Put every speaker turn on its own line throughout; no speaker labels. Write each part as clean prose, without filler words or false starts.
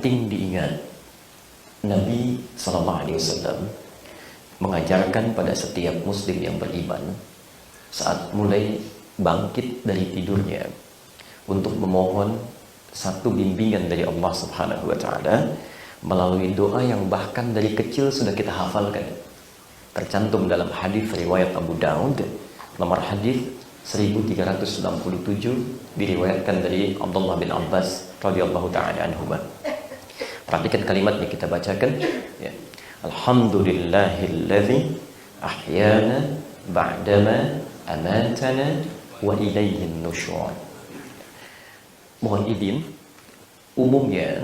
penting diingat, Nabi SAW mengajarkan pada setiap muslim yang beriman saat mulai bangkit dari tidurnya untuk memohon satu bimbingan dari Allah Subhanahu wa Ta'ala melalui doa yang bahkan dari kecil sudah kita hafalkan. Tercantum dalam hadis riwayat Abu Daud nomor hadis 1367, diriwayatkan dari Abdullah bin Abbas radhiyallahu ta'ala anhuma. Perhatikan kalimat yang kita bacakan ya. Alhamdulillahilladzi ahyana ba'dama amatana wa ilayhin nusyur. Mohon izin, umumnya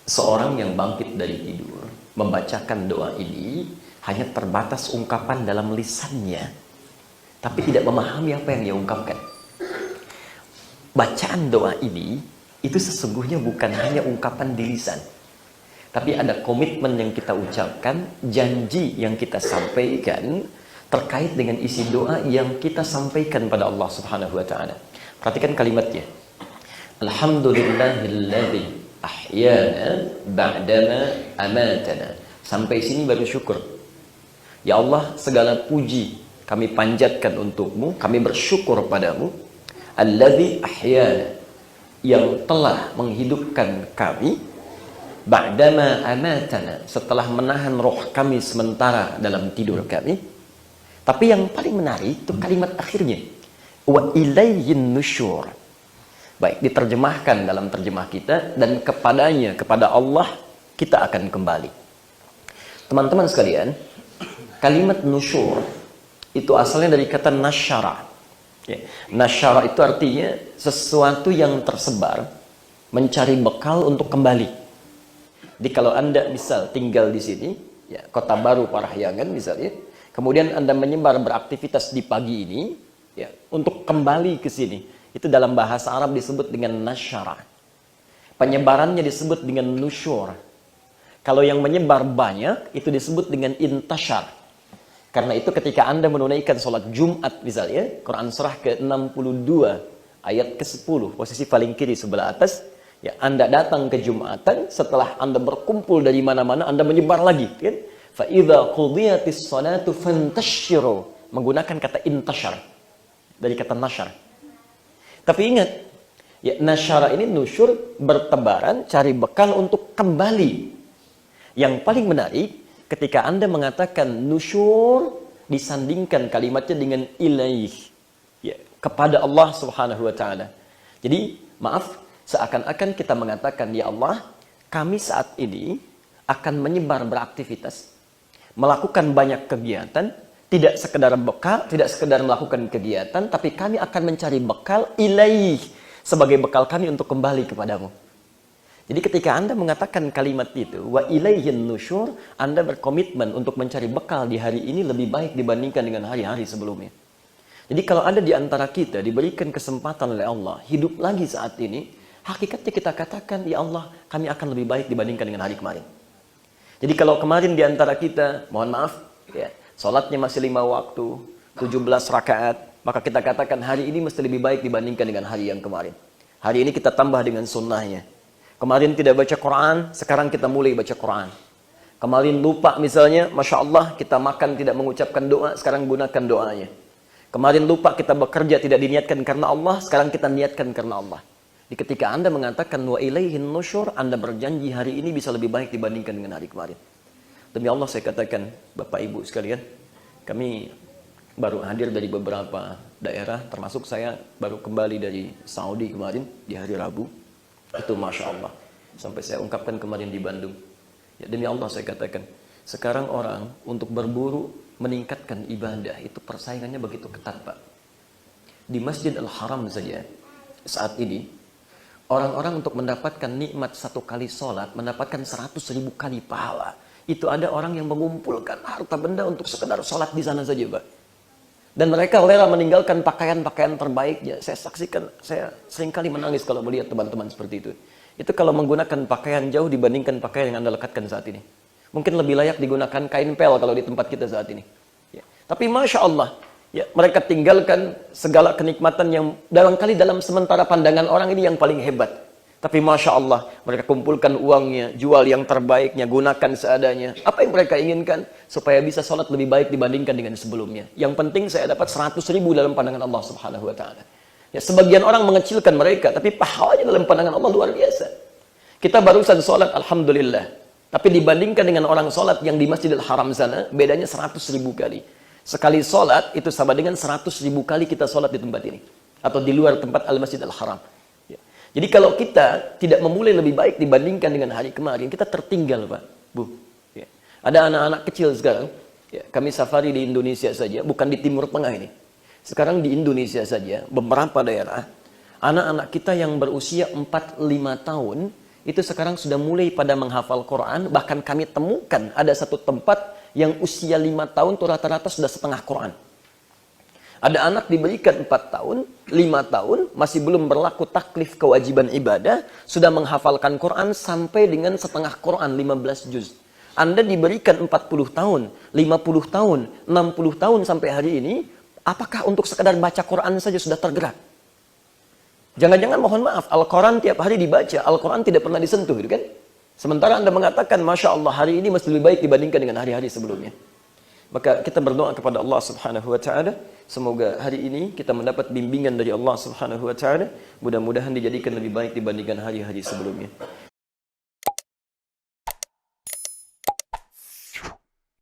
seorang yang bangkit dari tidur membacakan doa ini hanya terbatas ungkapan dalam lisannya, tapi tidak memahami apa yang dia ungkapkan. Bacaan doa ini itu sesungguhnya bukan hanya ungkapan di lisan, tapi ada komitmen yang kita ucapkan, janji yang kita sampaikan terkait dengan isi doa yang kita sampaikan pada Allah Subhanahu wa Ta'ala. Perhatikan kalimatnya. Alhamdulillahilladzi ahyana ba'dama amatana. Sampai sini baru syukur. Ya Allah, segala puji kami panjatkan untukmu, kami bersyukur padamu. Alladzi ahyana, yang telah menghidupkan kami, ba'dama amatana, setelah menahan roh kami sementara dalam tidur kami. Tapi yang paling menarik itu kalimat akhirnya, wa ilayhin nusyur. Baik, diterjemahkan dalam terjemah kita, dan kepadanya, kepada Allah kita akan kembali. Teman-teman sekalian, kalimat nusyur itu asalnya dari kata nasyara. Ya. Nasyara itu artinya sesuatu yang tersebar, mencari bekal untuk kembali. Jadi kalau Anda misal tinggal di sini, ya, Kota Baru Parahyangan misalnya, kemudian Anda menyebar beraktivitas di pagi ini, ya, untuk kembali ke sini, itu dalam bahasa Arab disebut dengan nasyara. Penyebarannya disebut dengan nusyur. Kalau yang menyebar banyak, itu disebut dengan intashar. Karena itu ketika Anda menunaikan sholat Jumat misalnya, Quran surah ke-62 ayat ke-10, posisi paling kiri sebelah atas, ya, Anda datang ke Jumatan, setelah Anda berkumpul dari mana-mana, Anda menyebar lagi, kan? Fa idza qudiyatis shalatu fantashiru, menggunakan kata intashar dari kata nasyar. Tapi ingat, ya, nasyara ini nusyur, bertebaran, cari bekal untuk kembali. Yang paling menarik, ketika Anda mengatakan nusyur, disandingkan kalimatnya dengan ilaih, ya, kepada Allah Subhanahu wa Ta'ala. Jadi, maaf, seakan-akan kita mengatakan, ya Allah, kami saat ini akan menyebar beraktivitas, melakukan banyak kegiatan, tidak sekedar bekal, tidak sekedar melakukan kegiatan, tapi kami akan mencari bekal ilaih, sebagai bekal kami untuk kembali kepadamu. Jadi ketika Anda mengatakan kalimat itu, wa ilaihin nusyur, Anda berkomitmen untuk mencari bekal di hari ini lebih baik dibandingkan dengan hari-hari sebelumnya. Jadi kalau ada di antara kita diberikan kesempatan oleh Allah hidup lagi saat ini, hakikatnya kita katakan, ya Allah, kami akan lebih baik dibandingkan dengan hari kemarin. Jadi kalau kemarin di antara kita, mohon maaf, ya, sholatnya masih 5 waktu, 17 rakaat, maka kita katakan hari ini mesti lebih baik dibandingkan dengan hari yang kemarin. Hari ini kita tambah dengan sunnahnya. Kemarin tidak baca Quran, sekarang kita mulai baca Quran. Kemarin lupa misalnya, Masya Allah, kita makan tidak mengucapkan doa, sekarang gunakan doanya. Kemarin lupa kita bekerja tidak diniatkan karena Allah, sekarang kita niatkan karena Allah. Jadi ketika Anda mengatakan wa ilaihin nusyur, Anda berjanji hari ini bisa lebih baik dibandingkan dengan hari kemarin. Demi Allah saya katakan, Bapak Ibu sekalian, kami baru hadir dari beberapa daerah, termasuk saya baru kembali dari Saudi kemarin di hari Rabu. Itu Masya Allah. Sampai saya ungkapkan kemarin di Bandung. Ya, demi Allah saya katakan, sekarang orang untuk berburu meningkatkan ibadah, itu persaingannya begitu ketat, Pak. Di Masjid Al-Haram saja, saat ini, orang-orang untuk mendapatkan nikmat 1 kali sholat, mendapatkan 100.000 kali pahala. Itu ada orang yang mengumpulkan harta benda untuk sekedar sholat di sana saja, Pak. Dan mereka rela meninggalkan pakaian-pakaian terbaiknya. Saya saksikan, saya seringkali menangis kalau melihat teman-teman seperti itu. Itu kalau menggunakan pakaian jauh dibandingkan pakaian yang Anda lekatkan saat ini. Mungkin lebih layak digunakan kain pel kalau di tempat kita saat ini. Ya. Tapi Masya Allah, ya, mereka tinggalkan segala kenikmatan yang barangkali dalam sementara pandangan orang ini yang paling hebat. Tapi Masya Allah, mereka kumpulkan uangnya, jual yang terbaiknya, gunakan seadanya. Apa yang mereka inginkan? Supaya bisa sholat lebih baik dibandingkan dengan sebelumnya. Yang penting saya dapat 100 ribu dalam pandangan Allah Subhanahu Wa Taala. Ya, sebagian orang mengecilkan mereka, tapi pahalanya dalam pandangan Allah luar biasa. Kita barusan sholat, Alhamdulillah. Tapi dibandingkan dengan orang sholat yang di Masjidil Haram sana, bedanya 100 ribu kali. Sekali sholat, itu sama dengan 100 ribu kali kita sholat di tempat ini. Atau di luar tempat Al-Masjid Al-Haram. Jadi kalau kita tidak memulai lebih baik dibandingkan dengan hari kemarin, kita tertinggal, Pak, Bu. Ya. Ada anak-anak kecil sekarang, ya, kami safari di Indonesia saja, bukan di Timur Tengah ini. Sekarang di Indonesia saja, beberapa daerah, anak-anak kita yang berusia 4-5 tahun, itu sekarang sudah mulai pada menghafal Quran, bahkan kami temukan ada satu tempat yang usia 5 tahun, itu rata-rata sudah setengah Quran. Ada anak diberikan 4 tahun, 5 tahun, masih belum berlaku taklif kewajiban ibadah, sudah menghafalkan Quran sampai dengan setengah Quran, 15 juz. Anda diberikan 40 tahun, 50 tahun, 60 tahun sampai hari ini, apakah untuk sekadar baca Quran saja sudah tergerak? Jangan-jangan mohon maaf, Al-Quran tiap hari dibaca, Al-Quran tidak pernah disentuh, gitu kan? Sementara Anda mengatakan, Masya Allah, hari ini masih lebih baik dibandingkan dengan hari-hari sebelumnya. Maka kita berdoa kepada Allah Subhanahu Wa Taala, semoga hari ini kita mendapat bimbingan dari Allah Subhanahu Wa Taala, mudah-mudahan dijadikan lebih baik dibandingkan hari-hari sebelumnya.